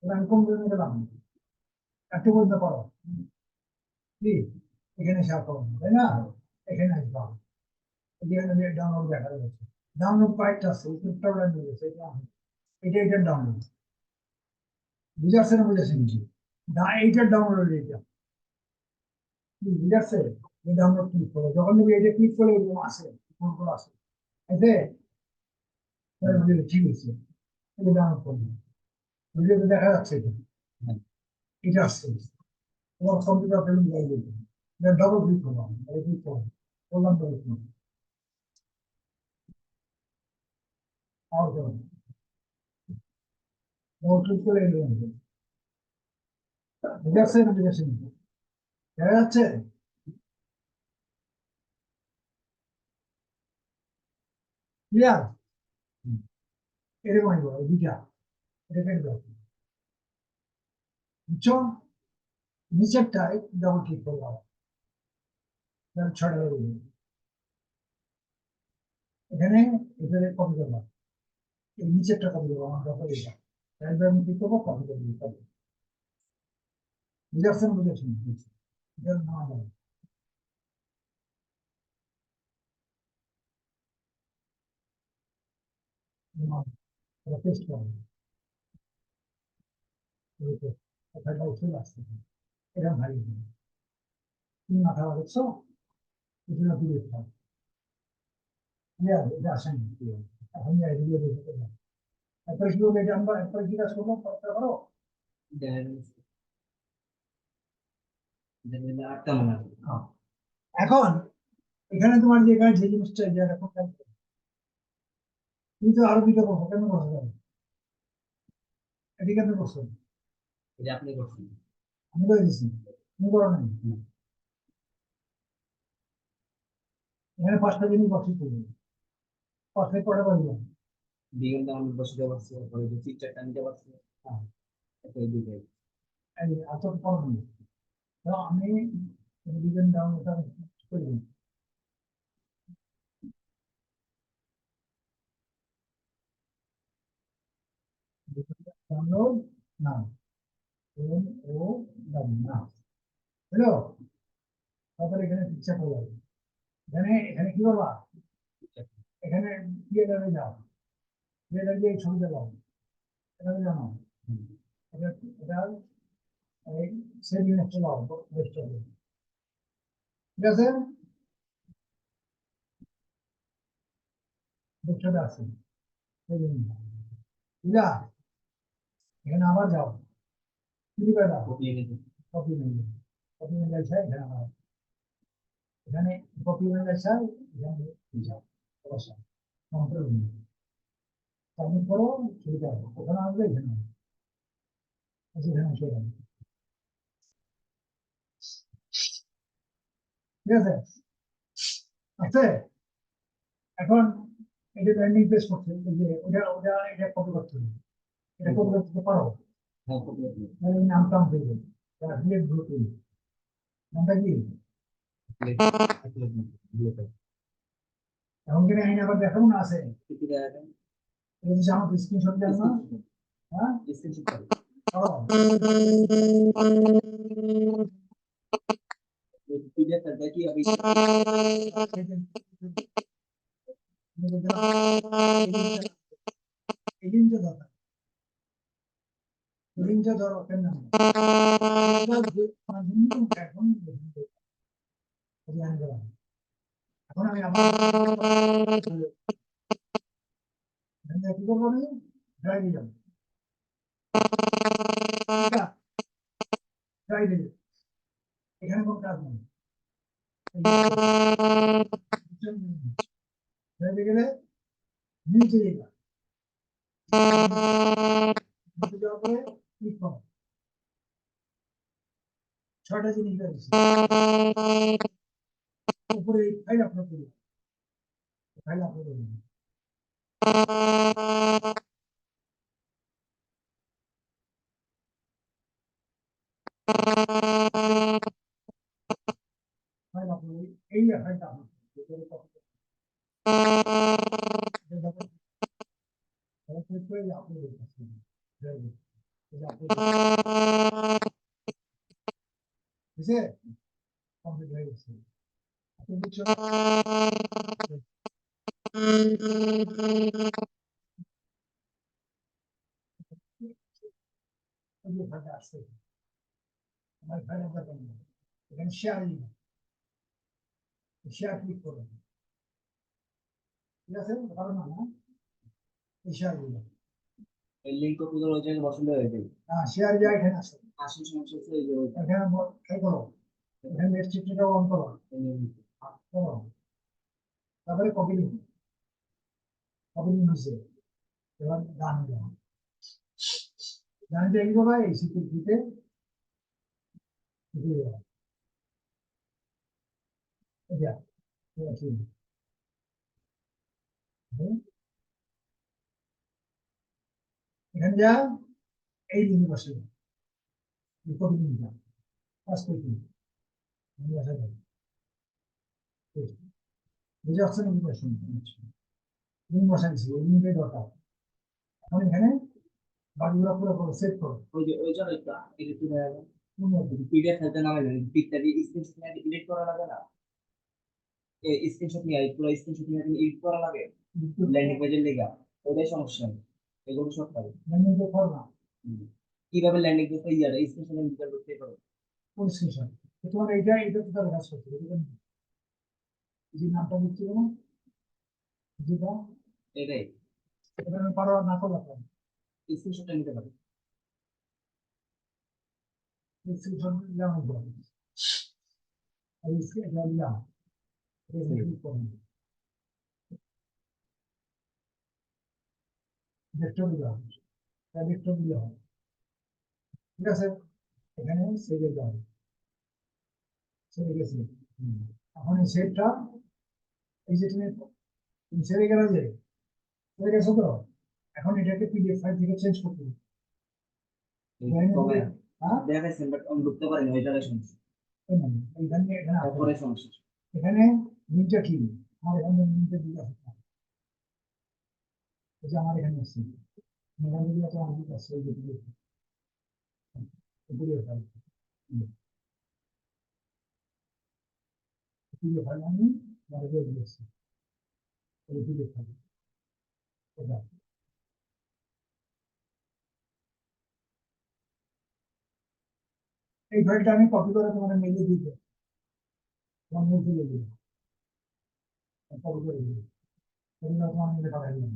আমি কোন জন্য গেলাম একটু বলতে পারো কি এখানে শেয়ার করো তাই না এখানে আসবা এখানে ডাউনলোড দেখা যাচ্ছে ডাউনলোড কয়েকটা আছে ইউটিউবটা নিয়েছে এটা ডাউনলোড বুঝে আসছে না বুঝে আসেনি এইটার ডাউনলোড এটা কি বুঝে আসছে এই ডাউনলোড ক্লিক করো যখন তুমি এটা ক্লিক করলে এরকম আসে ফোনগুলো আসে এতে ঠিক আছে এটা ডাউনলোড করবে ভিডিওতে দেখা যাচ্ছে এটা আসছে তোমার কম্পিউটার ফেলুন যাই বলবে ডবল ক্লিক করলাম ক্লিক করলাম করলাম ডবল ক্লিক আর করলাম ডবল ক্লিক করে এলো বুঝে আসছে না বুঝে আসেনি দেখা যাচ্ছে ক্লিয়ার এরকমই বলো দুইটা এটা কেটে দাও বুঝছো নিচেরটায় ডবল ক্লিক করলাম ছয়টা বেরোবে এখানে এখানে কপি করলাম এই নিচেরটা কপি করবো আমার ডবল এটা একবার আমি ক্লিক করবো কপি করে দিই বুঝে আসছে না বুঝে আসেনি এটা না যায় পেস্ট করবো কথাটা উঠে আসছে এরকম হারিয়ে দিই তুমি মাথা দেখছো এটা দিয়ে দিতে হবে ক্লিয়ার এটা আসেনি এখন ভিডিও দেখতে পাবো একবার কি হবে এটা আমরা একবার কি কাজ করবো করতে পারো হ্যাঁ। এখন এখানে তোমার যে এখানে যে জিনিসটা যে এখন তুমি তো আরো দুইটা বসো কেন বসো যাবে এটি কেন বসো এটা আপনি করছেন আমি করে দিচ্ছি তুমি করো নাই এখানে পাঁচটা জিনিস বসে করবে পাঁচটা পরে বলবো বিগন দাম বসতে পারছে পরে যে চিত্রটা নিতে পারছে হ্যাঁ এই দিকে এই এত করো না তো আমি রিভিশন ডাউন ওটা করে দিই ডাউনলোড না এম ও ডাউন না হ্যালো তারপরে এখানে পিকচার করবো এখানে এখানে কি করবা এখানে থিয়েটারে যাও থিয়েটারে গিয়ে এই ছবিটা দাও এটা জানো এটা এটা এই সেভ ইমেজটা দাও বেস্ট হবে ঠিক আছে বেস্টটা আছে সেভ ইমেজ বুঝলা এখানে আবার যাও কি করে দাও কপিয়ে নিতে কপি মেলে কপি মেলে আছে এখানে আবার এখানে কপি মেলে আছে এখানে যাও অবশ্যই কন্ট্রোল সাবমিট করো ছবিটা ওখানে আসবে এখানে এখানে চলে যাবে ঠিক আছে আছে এখন এটা ল্যান্ডিং পেজ করছে এই যে ওটা ওটা এটা কপি করতে হবে এটা কপি করতে পারো হ্যাঁ কপিয়ে নিতে তাহলে এই নামটা আমি পেয়ে যাবো অ্যাফিলিয়েট গ্রুপ নামটা কি এখন কিনে আইন আবার দেখাবো না আছে এই যে আমার স্ক্রিনশট দেন না হ্যাঁ ও দেখি আমি এই দিনটা দরকার দিনটা ধরো কেন না এখন এখন আমি আবার কি করবো আমি ড্রাই দিলাম ড্রাই দিলাম এখানে কোনো কাজ নেই ড্রাই গেলে নিচে দিলাম নিচে যাওয়ার পরে ক্লিক করো ছয়টা জিনিস রয়েছে উপরে ফাইল আপলোড করলাম ফাইল আপলোড করলাম ফাইল আপলোড এই ফাইলটা আপলোড আপলোড বুঝছে কমপ্লিট হয়ে গেছে আপনি বুঝছো ওই যে ফাইলটা আসছে আমার ফাইলের দরকার নেই এখানে শেয়ার ক্লিক করবেন ঠিক আছে ভালো না না এই শেয়ার দিলাম এই লিঙ্ক কপি করে ওই জায়গায় বসালে হয়ে যাবে। হ্যাঁ শেয়ার যা এখানে আসে আসল সমস্যা হচ্ছে এই যে ওইটা। এখানে খেয়াল করো এখানে নেট চিত্রটা অন করো করো তারপরে কপি লিঙ্ক হয়েছে এবার ডান দিলাম ডান দিয়ে কি করবা এই সিকিউরিটিতে দিয়ে দেবা এটা ঠিক আছে এখানে যা এই লিঙ্ক বসে কপি লিঙ্কটা ফার্স্ট কপি আমি আসা যাবে বুঝে আসছে না বুঝে আসছে লিঙ্ক বসাইছি এই লিঙ্কের দরকার এখন এখানে বাকিগুলো পুরো পুরো সেট করো ওই যে ওই জায়গায় একটু এটা তুলে রাখবেন। উন্নতি পিডিএফ ফাইলটা নামে যাবে পিকটা দিয়ে স্ক্রিনশট নিয়ে এডিট করা লাগে না। এই স্ক্রিনশট নিয়ে পুরো স্ক্রিনশট নিয়ে এডিট করা লাগে ল্যান্ডিং পেজের লেগা। ওটাই সমস্যা এগুলো সব পাবে। ল্যান্ডিং পেজ করো না কিভাবে ল্যান্ডিং পেজটা ইয়াটা স্ক্রিনশট নিয়ে ভিতর করতে পারো। কোন স্ক্রিনশট তোমার এটা তো তাহলে কাজ করতে হবে যে নামটা দিচ্ছি না যেটা এটাই এটা আমি পারো না করলে পারো স্ক্রিনশটটা নিতে পারো। স্ক্রিনশট নিলাম এই স্ক্রিন নিলাম ক্লিক করুন ভেক্টর দিলাম ভেক্টর দিলাম ঠিক আছে এখানে সেভে যাও সেভে গেছে এখন এই সেভটা এই যে তুমি সেভে গেলে যে সেভে গেছো তো এখন এটাকে পিডিএফ ফাইল থেকে চেঞ্জ করতে হবে তবে হ্যাঁ দেখাইছেন বাট আমি ঢুকতে পারিনি ওইটারই সমস্যা। এইখানে এখানে আসো। তারপরে সমস্যা এখানে লিঙ্কটা কি আমার এখানে লিঙ্কটা দিতে হবে এই যে আমার এখানে আছে এখানে দিলে তো আমার লিঙ্ক আছে এই যে পিডিএফ ফাইল পিডিএফ ফাইল আমি আমার দিয়ে দিয়েছি এই পিডিএফ ফাইল এটা এই ফাইলটা আমি কপি করে তোমাদের মেইলে দিয়ে দেবো তোমার মেইল দিয়ে দেবো কপি করে দিই এগুলো তোমার মেইলে পাঠাই দিলাম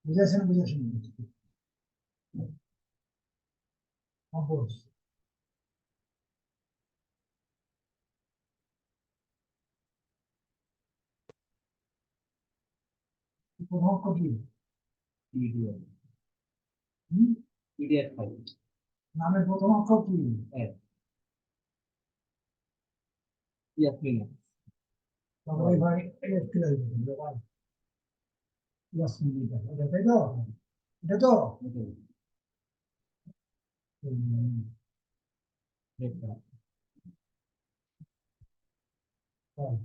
বুঝেছেন বুঝেছেন কম্পোজ প্রথম কপি পিডিএফ হুম পিডিএফ ফাইল নামের প্রথম অক্ষর কি হ্যাঁ ইয়াসমিন তারপরে ভাই এটা কি লাগবে ভাই ইয়াসমিন এটা তাই তো এটা তো হ্যাঁ,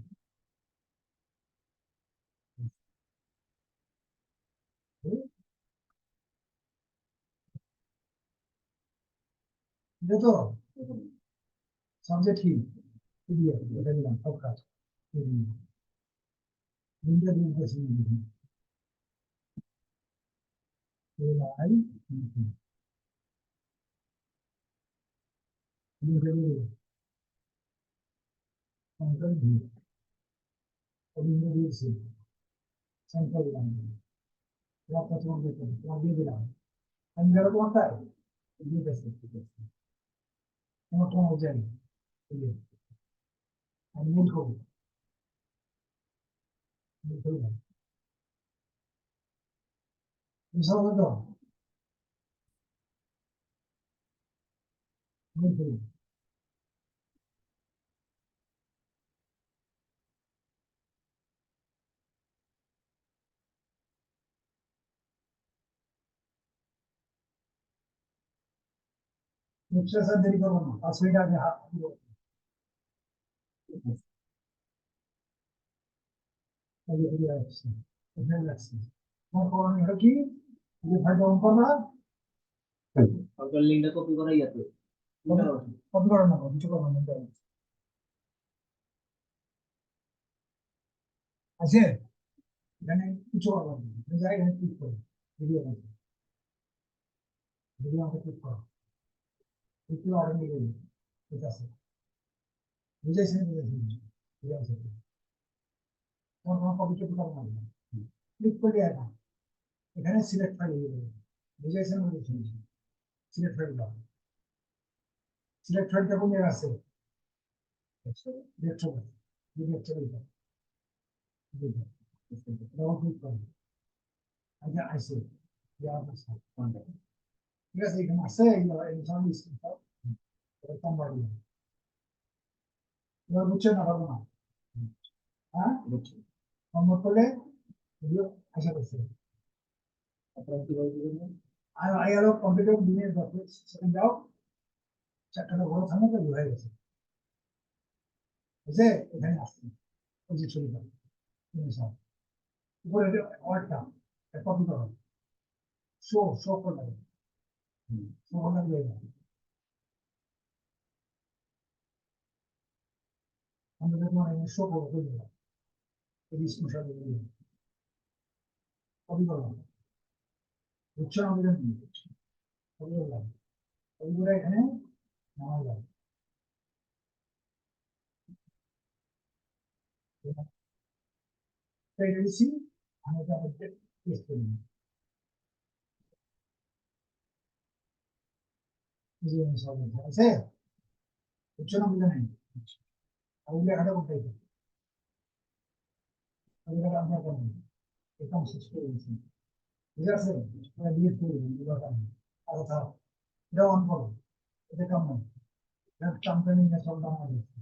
এটা তো সাবজেক্ট কি পিডিএফ এটা দিলাম সব কাজ লিঙ্কটা দিয়ে দিতেছি আই লিঙ্কটা দিয়ে দেবো সেন্ট্রাল ভিউ লিঙ্কটা দিয়েছি সেন্ট্রাল দিলাম রাতটা তোমার দেখতে তোমার দিয়ে দিলাম আমি যারা তোমারটা দিয়ে দিতেছি তোমার তোমার যাই আমি মিল করবো মিল করবো বুঝতে হবে তো মিল করবো নিশ্চয় স্যার দেরি করবো না 5 মিনিট আগে হাত দিব আগে এগিয়ে আসছি এখানে রাখছি তোমার করণীয় হলো কি যে ফাইলটা অন করবা ওটার লিঙ্কটা কপি করা ইয়াতে কপি করো না, কিছু করো না, আছে এখানে কিছু করো না, যাই এখানে ক্লিক করো, ভিডিও আছে, ভিডিও আমাকে ক্লিক করো, একটু অর্ডার নিয়ে ঠিক আছে, বুঝেছেন ঠিক আছে, তোমার কোনো কপি টপি করো না, ক্লিক করলে না এখানে সিলেক্ট ফাইল হয়ে যাবে, বুঝেছেন বুঝেছেন, সিলেক্ট ফাইল দাও, সিলেক্ট ফাইলটা কোন জায়গায় আছে, দেখছো দেখছো ডবল ক্লিক করো, আচ্ছা আইসে ঠিক আছে, এখানে আছে এখানে স্ক্রিনশট এরকম বাড়ি, এবার বুঝছো না পারবো না, হ্যাঁ বুঝছি নম্বর করলে ভিডিও আশা করছে, আপনারা কি বলবেন? আর আই আলো কম্পিউটার দিনের 10 সেকেন্ড যাও, চারটা বড় থামে তো হয়ে গেছে, বুঝে এখানে আসছে ওই যে ছবিটা উপরে অল্টটা কপি করো, শো করলে শো করলে আমরা দেখলাম এখানে শো করবো বুঝলাম, এই স্ক্রিনশট কপি করলাম, বুঝছো আমাদের কপি করলাম, কপি করে এখানে নামালাম, দিচ্ছি আমি এটা টেস্ট করি, আছে বুঝছো না বুঝে নেই, আমি লেখাটা করতে আপনার করবেন, এটা শেষ করে দিচ্ছি, ঠিক আছে, এটা ডিলিট করে দিন, আর কোথাও এটা অন করো, এটা কেমন কোম্পানি সব দাম দিচ্ছে,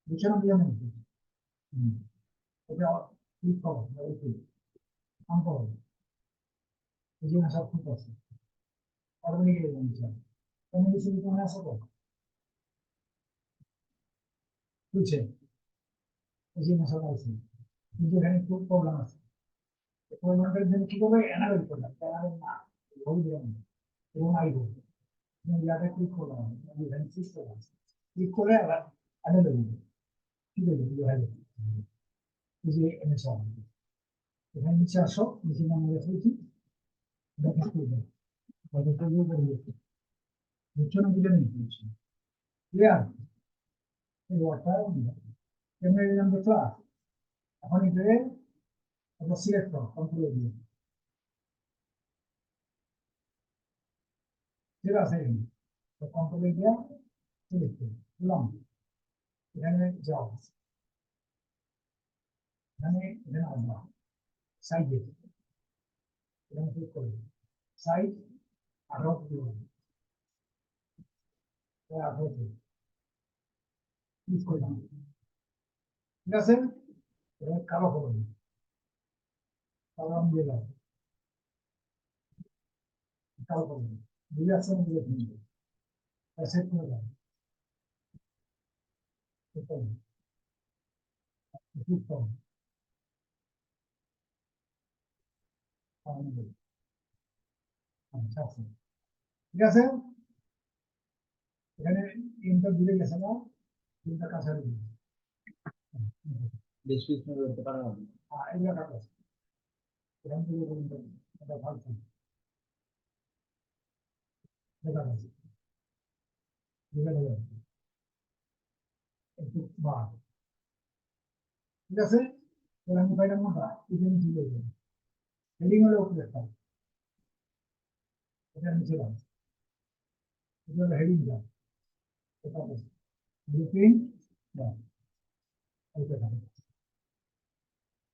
বুঝছো না বুঝে নেই, এটা ক্লিক করো, অন করো, এই যে সব ঠিক আছে, অটোমেটিক তুমি কিছু মনে আসো তো বুঝছে, এই যে সব আছে, কিন্তু এখানে খুব প্রবলেম আছে, প্রবলেমটার জন্য কি করবে অ্যানালাইজ করলাম, অ্যানালাইজ না ভুল দিলাম এবং আইবো ইয়াতে ক্লিক করলাম, এখানে ক্লিক করলাম, ক্লিক করে আবার অ্যানালাইজ ঠিক আছে, ভিডিও হয়ে গেছে, এই যে এনেছে এখানে নিচে আসো, নিচে নাম রেখেছি দেখা করবে, বুঝছো না বুঝে নেই, ক্লিয়ার, এই ওয়ার্ডটা কেমনে দিলাম দেখলা, এখন এটাকে আমরা সিলেক্ট করো কন্ট্রোল দিয়ে, ঠিক আছে, কন্ট্রোল দিয়ে সিলেক্ট করি দিলাম, এখানে যাও, এখানে এখানে আসবা সাইডে, এখানে ক্লিক করবে সাইড 18 ক্লিক করলাম, ঠিক আছে, এবার কালো করুন, কালো আমি দিলাম, কালো করুন, বুঝে আসছেন বুঝে কিনবে, সেট করে দাও, ক্লিক করুন, আচ্ছা আচ্ছা, ঠিক আছে, এখানে ইনটা দিলে গেছে না, ইনটা কাছাড়ি দিবে, ডেসক্রিপশন করতে পারবেন এগুলো কাটা এখান থেকে বলুন এটা ভালো দেখা যাচ্ছে, দেখা যাচ্ছে একটু বা ঠিক আছে, এবার আমি কয়টা মোটা এখানে ঝুলে যাবে, হেডিং হলে উপরে একটা, এটা নিচে দাও, এটা হলো হেডিং দাও, এটা ব্লুপ্রিন্ট দাও, এইটা দাও,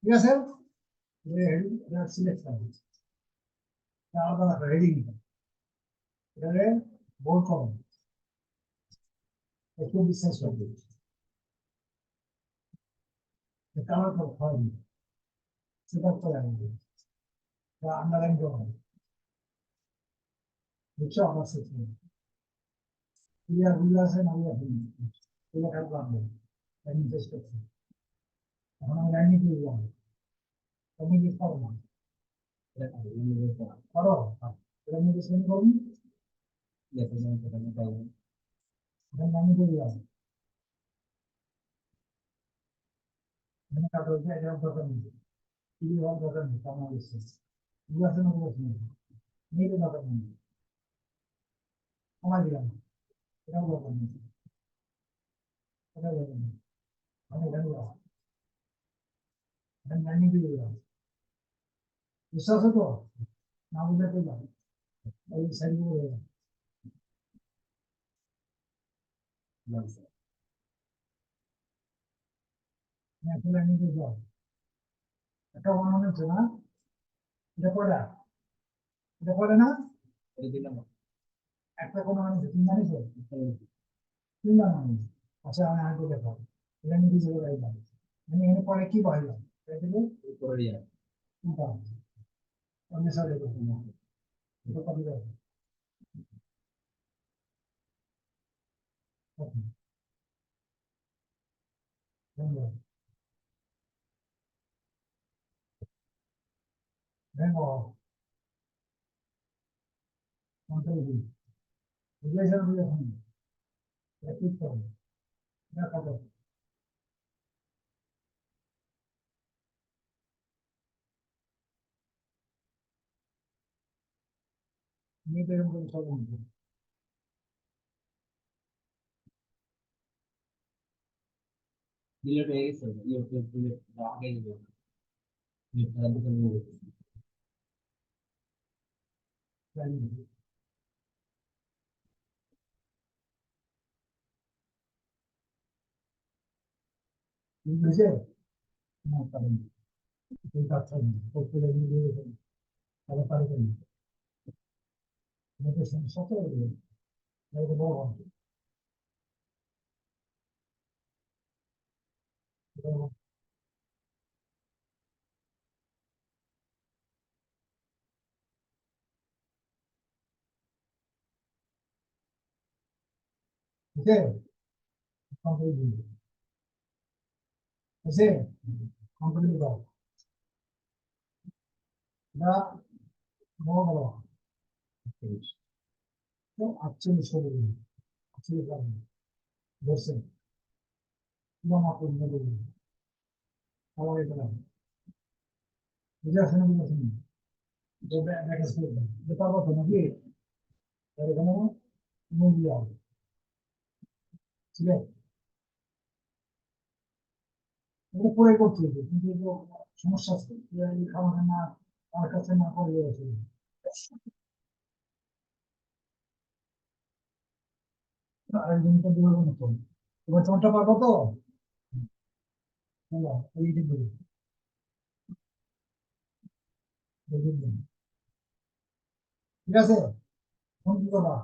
ঠিক আছে, হেডিং এটা সিলেক্ট করো, এটা আলাদা হেডিং, এটাকে বোল্ড করো, একটু বিশ্বাস করবে, কালার করো হয় সেটা করে আনবে, বা আন্ডারলাইন করো, বুঝছো আমার সাথে ক্লিয়ার বুঝে আছে না বুঝে আসেনি, এগুলো খারাপ লাগবে, আমি টেস্ট করছি, এখন আমি লাইনে দিয়ে দিলাম, তুমি কি করো না করো, এটা নিয়ে সেন্ড করুন, এখানে নামিয়ে দিয়ে দিলাম, এখানে কাটা হচ্ছে, এটা দরকার নেই, টিভি হওয়ার দরকার নেই, কেমন হচ্ছে এগুলো আছে না, বলছি নেই তো দরকার নেই, কমাই দিলাম, এটাও দরকার নেই, এটাও দরকার নেই, আমি এখানে দিলাম, এখানে নামিয়ে দিয়ে দিলাম, বুঝতে পারছো তো, না বুঝলে করলাম, এই সাইড করে দিলাম, এখন নামিয়ে দিয়ে দিলাম, একটা বানানো হচ্ছে না, এটা পড়া, এটা পড়ে না, একটা কোনো মানুষ তিন জানিস, তিন বার মানুষ, আচ্ছা আমি আগে দেখো, এটা নিয়ে দিয়ে দিলাম, আমি এখানে পরে কি বললাম, এটা দিলে তিনটা, আমি সব দেখো, এটা কপি করো, vengo, control V, voy a hacer un video, repito, ya acabó, ni te un segundo, delete হয়ে গেছে ইউটিউব ডিলেট আগে দিবে খেলার দিকে নিয়ে গেছে ¿entiendes? No, está bien, está bien, porque le digo, a la parte, no te sientes solo, no te puedo, pero, ¿qué? Comprendido, ¿sí? Comprendido, ya, no, no, actually, solo, actually, verse, no me acuerdo, ahora ya, ya se me olvidó, yo me respeto, yo estaba con aquí, pero como, muy bien, ¿sí? এটা পরে করতে হবে, কিন্তু তো সমস্যা আছে, এই খাবারটা না, আমার কাছে না করলে আছে, আরেকজন তো দূরের মতো, এবার তোমারটা পারবো তো, হ্যালো, এইটা বলি, দেখুন, ঠিক আছে, ফোন কি করবা,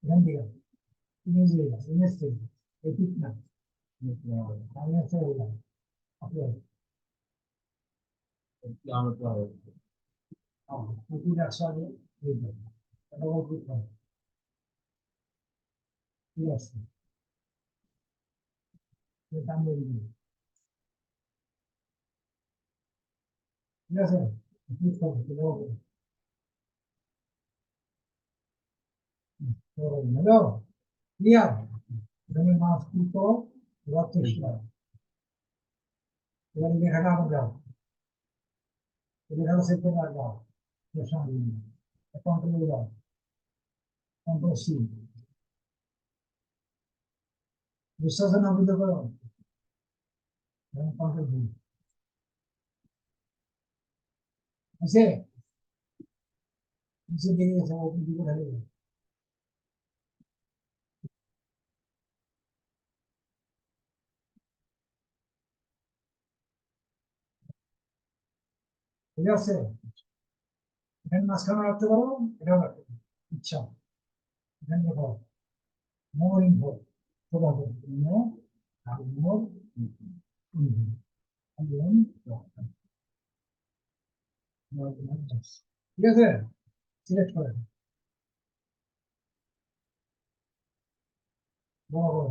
এখান থেকে, তুমি যে ইমেজ থেকে, এই ঠিক না, আমি একটা বললাম, আপনি, প্রতি 100 আগে, এটা বলতে হবে, ঠিক আছে, দাম বলে দিন, ঠিক আছে, ঠিক আছে, হ্যালো, ক্লিয়ার, এখানে মাছ কিন্তু যথেষ্ট, এবার লেখাটা আবার যাও, লেখাটা সেভ করে রাখবা, কন্ট্রোল যাও, কন্ট্রোল সি, বিশ্বাস না বুঝতে পারো, কন্ট্রোল ভি, আছে, নিচে দিয়ে গেছে, ওপেন দিকে ঢালে, ঠিক আছে, এখানে মাঝখানে রাখতে পারো, এটাও রাখতে পারো, ইচ্ছা, এখানে দেখো, মোর ইনফো, ছোট হবে, নো, আর মোর ইনফো, ঠিক আছে, সিলেক্ট করে, বড় বড়,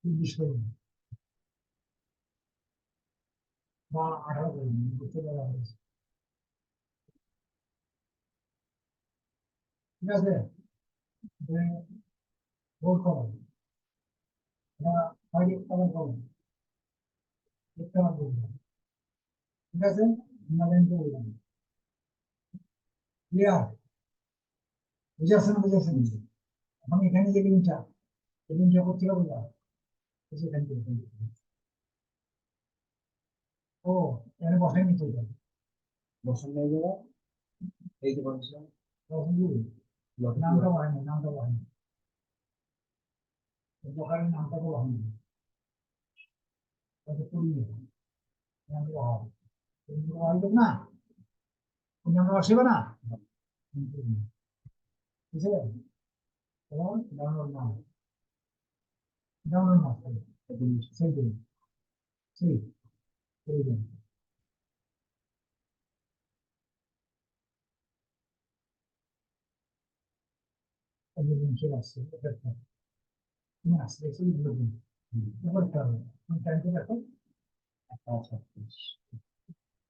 20 করে, বা 18 করে, বুঝতে পারা হয়েছে, ঠিক আছে ভোট করো আগে পালন করো দেখতে পারবো ঠিক আছে ক্লিয়ার বুঝে আসছে না বুঝে আসছে এখন এখানে যে লিঙ্কটা এই লিঙ্কটা করতে হবে না সেখান থেকে ও এখানে বসাই নিতে হবে বসান হয়ে যাবে এই যে বলছেন নামটা বহায়নি নামটা বহায়নি দোকানের নামটা তো বহায়নি তাকে পড়িয়ে নামটা বহাবে বহাইবে না তুমি আমরা বসিবে না ঠিক আছে এবং ডাউনলোড নাম ডাউনলোড নাম সেই দিন সেই সেই দিন একদিন চলে আসছে তুমি আসলে সেই দিন করতে হবে তুমি টাইমটা দেখো আচ্ছা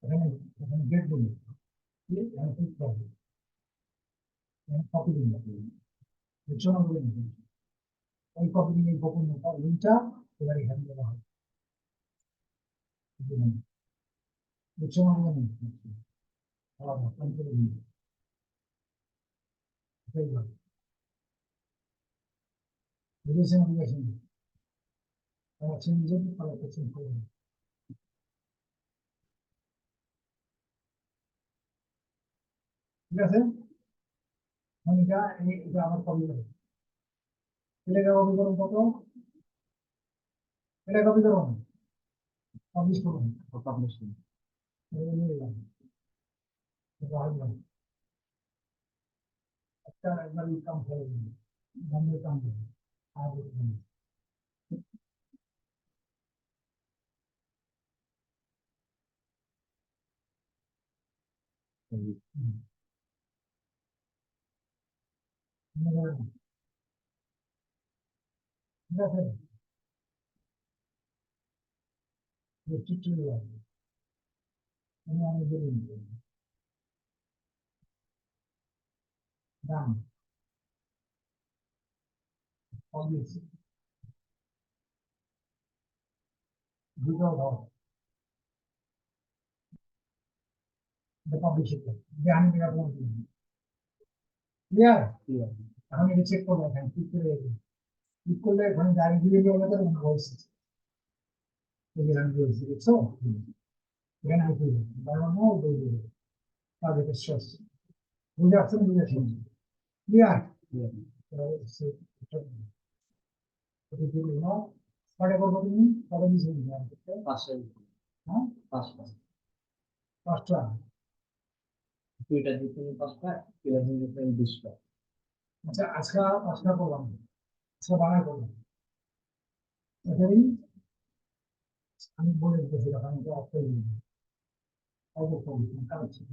এখানে এখানে গেট বলি এখানে ক্লিক করবে এখানে কপি দিন বুঝছো না বলে ওই কপি দিন এই গোপন লিঙ্কটা এবার এখানে দেওয়া হবে বুঝছো না বলে আলাদা ফোন করে দিন বুঝেছেন বুঝেছেন আমার চেঞ্জ যদি তাহলে চেঞ্জ করে দিন ঠিক আছে আমি এটা আমার কপি করবো এলাকা কপি করুন কত এলাকা কপি করুন পাবলিশ করুন পাবলিশ একটা একবার কাম করে দিন বন্ধের কাম করুন আর ঠিক আছে চিত্র আমি বলুন দাম পাবলিশ দুটো ধর পাবলিশ যে আমি টাকা তোমার ক্লিয়ার এখন এটা চেক করবো এখানে ক্লিক করলে এখানে গাড়ি দিয়ে দিয়ে আমাদের ভয়েস দেখছো এখানে আইতে বানানো বলবে টার্গেটের শেষ বুঝে আসছেন বুঝে আসছেন ক্লিয়ার কটা করবো তুমি কটা দিয়েছো পাঁচটা হ্যাঁ পাঁচটা পাঁচটা দুইটা দিতে পাঁচটা কিলো দিতে 20টা আচ্ছা আজকে পাঁচটা করলাম আজকে বানাই করলাম এটাই আমি বলে দিতেছি আমি অফ করে দিই অবশ্যই